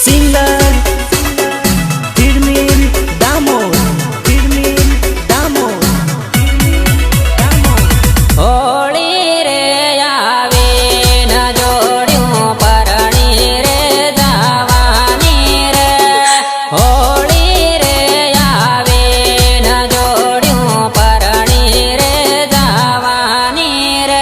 singer હિરમીન દામોદ, હિરમીન દામોદ, Holi રે આવે ન જોડ્યું પરણી રે જવાની રે હોળી રે આવે ન જોડ્યું પરણી રે જવાની રે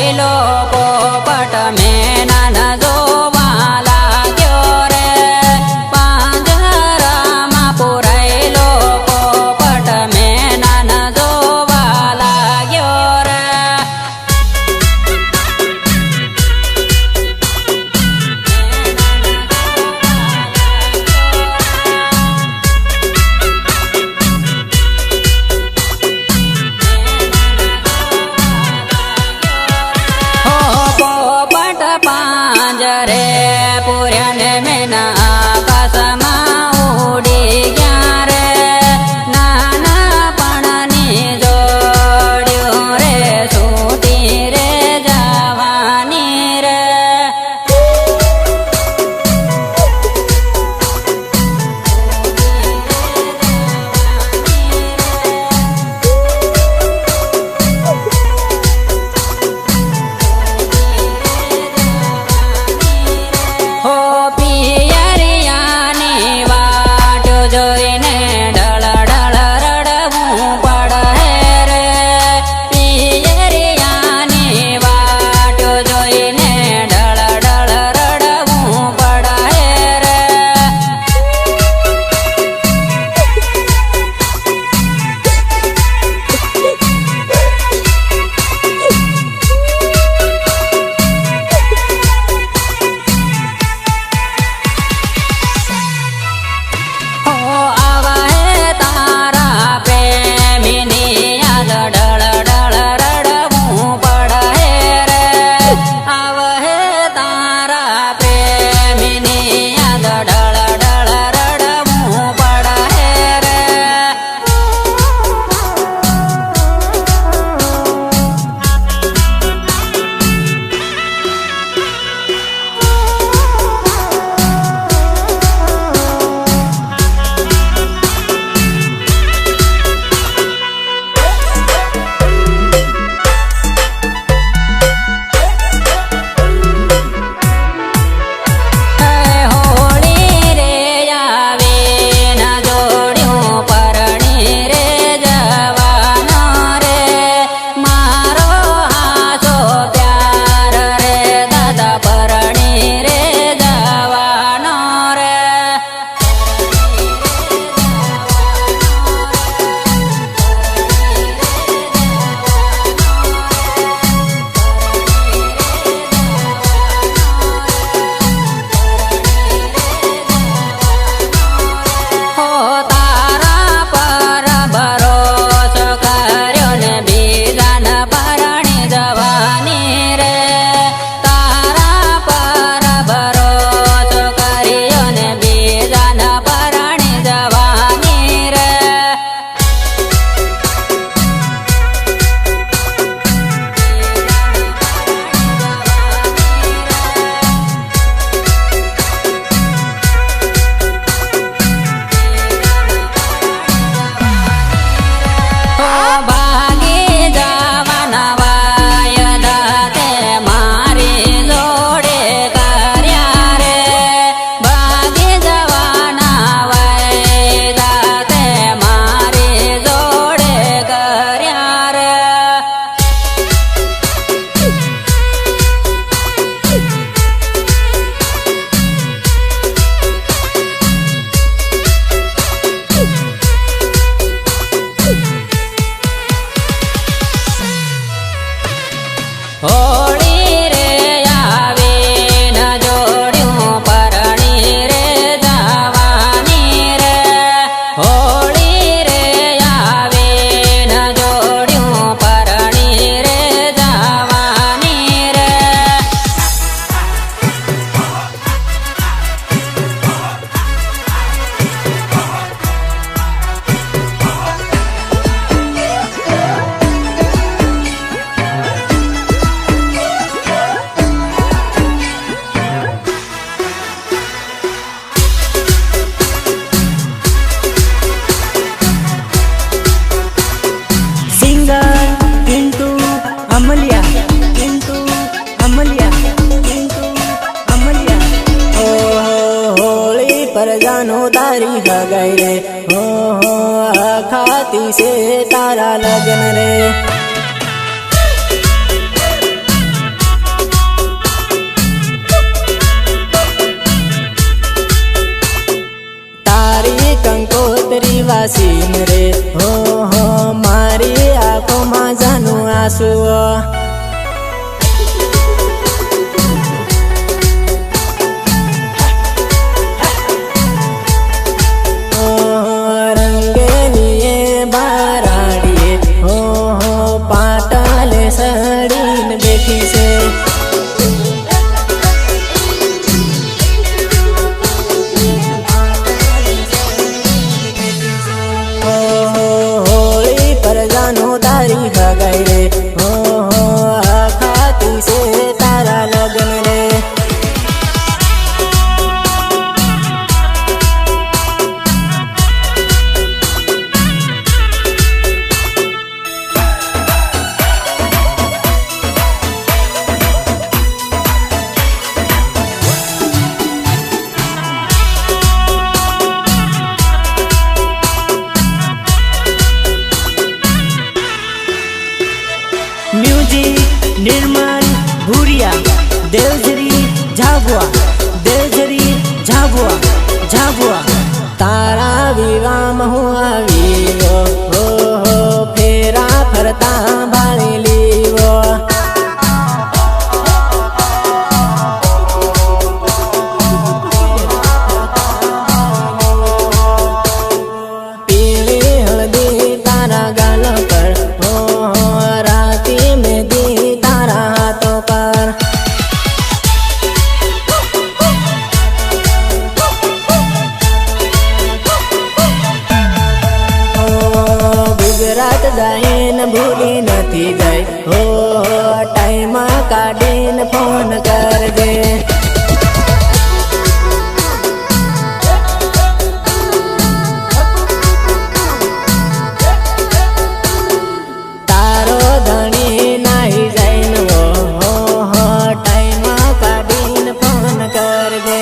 પુરાયેલો પોપટ મેનન જોવા લાગ્યો રે પાંજરામાં પુરાયેલો પોપટ મેનન જોવા લાગ્યો રે પોપટ પાંજરે પૂર્યાને મેના આકાશમાં ઉડી ગયા રે નાના પણની જોડ્યું રે છૂટી રે જવાની રે હો પિયરિયાની વાટ જોઈને ડળ ડળ રડવું પડે રે પિયરિયાની વાટ જોઈને ડળ ડળ રડવું પડે રે હો આવા હે તારા પ્રેમીની યાદ ડળ ડળ રડવું પડે રે આવા હે તારા પ્રેમીની યાદ ડળ ડળ રડવું પડે રે હોળી રે આવે ના જોડ્યું પરણી રે જવાનો રે મારો હાસો પ્યાર રે દાદા પરણી રે જવાનો રે હો તારા પર ભરોસો કર્યો ને બીજાને પરણી જવાની રે તારા પર ભરોસો કર્યો ને બીજાને પરણી જવાની રે હો ભાગી જવાના વાયદા તે મારી જોડે કર્યા રે ભાગી જવાના વાયદા તે મારી જોડે કર્યા રે હોળી રે આવે ન જોડ્યું પરણી રે જવાની રે હોળી રે આવે ન જોડ્યું પરણી રે જવાની રે પરજાનો તારી હગાઈ રે હો ખાતી છે તારા લગ્ન રે સીન રે હો હો મારી આંખોમાં જાનું આંસુ રંગેલીએ બારાડીએ હો હો પાટલે સડીને બેઠી છે હોળી પર જાનો તારી હગાઈ રે હો હો ખાતી છે તારા લગ્ન રે म्यूजिक निर्मल भूरिया देवझरी झाबुआ देवझरी झाबुआ झाबुआ तारा विवाह में हूँ आवीवो हो फेरा फरता भाળી લીવો પીળી હળદી તારા ગાલ પર હો રાતી मेहंदी तारा हाथों पर गुजरात जाइन भूली नथी जाय हो टाइम काढीन फोन करजे तारो धणी नाही जाइन वो हो टाइम काढीन फोन करजे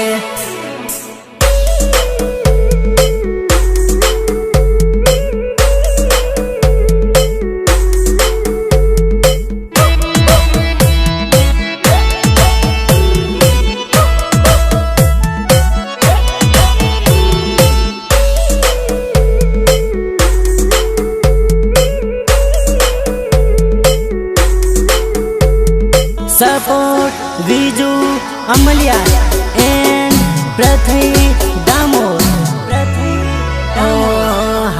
सपोर्ट विजू अमलिया एंड पृथ्वी दामोद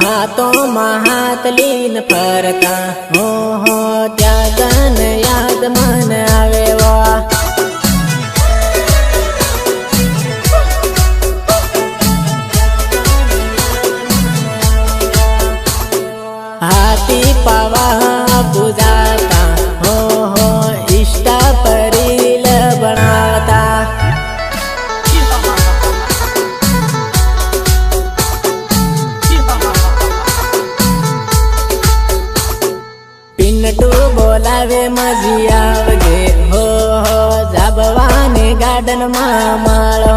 हाथों में हाथ लीन फरता हो त्यागन याद मन आवे वा हाथी पावा पूजाता हो इष्टा परील बनाता पिन्नटू बोलावे मजी आवजे हो जाबवाने गार्डन में माळो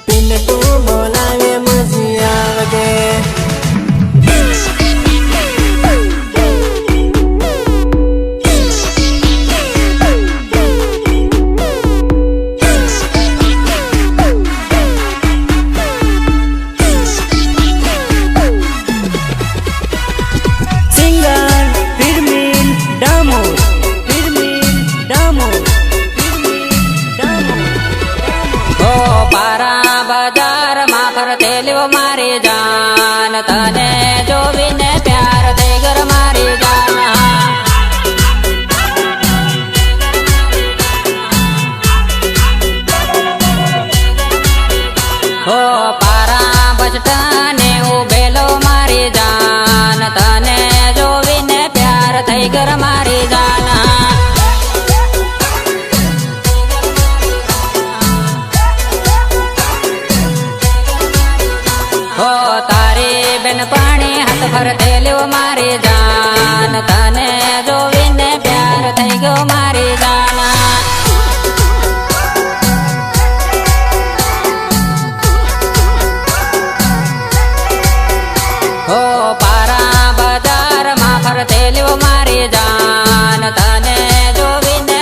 पिन्नटू बोलावे मजी आवजे मारी जान तने जोवीने प्यार थई घर मारी जान हो पारा बचटाने उभेलो मारी जान तने जोवीने प्यार थई घर मारी जान हो तारी बेन पानी हाथ भरते ल्यो मारी जान तने जोवीने प्यार थई गयो मारी जान हो पारा बाजार में फरते ल्यो मारी जान तने जोवीने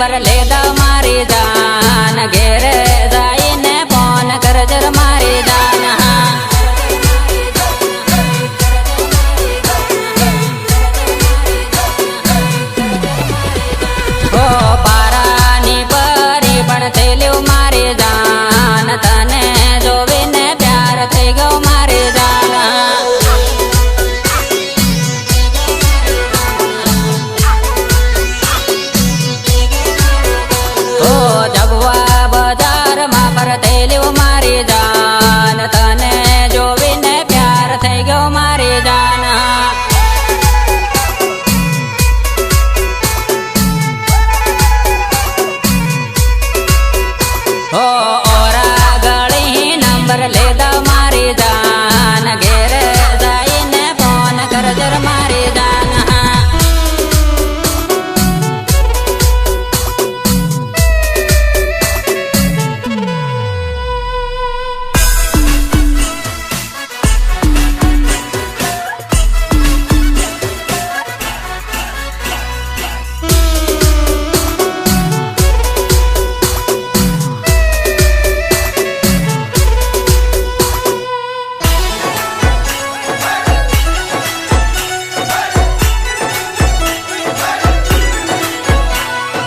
નંબર લેતા મારી જાન ઘેરે જઈને ફોન કરજર મારી જાન ઓ પારાની પરી પણ થયેલું મારી જાન તને જોવીને પ્યાર થઈ ગયો મારી જાન ઓ જબવા બજારમાં ફરતેલું મારી જાન તને જોવીને પ્યાર થઈ ગયો મારી જાન ઓ ઓરા ગળી નંબર લેતા મારી જાન ઘેરે જઈને ફોન કરજર મારી જાન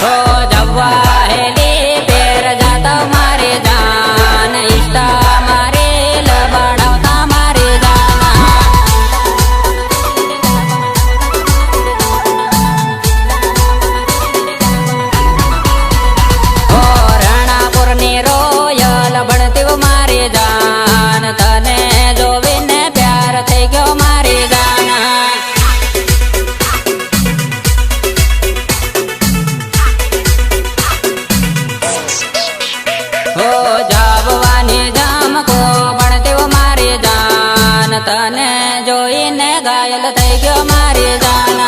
ઓ જવા હેલી પેર જાતા મારી જાન ઈષ્ટા મારે લબડાવતા મારી જાન ઓ રણાપુરની રોયલ ભણતી મારી જાન તને જોવીને પ્યાર થઈ ગયો મારી જાન ઓ જાબવાની જામકો ભણતી મારી જાન તને જોઈને ઘાયલ થઈ ગયો મારી જાન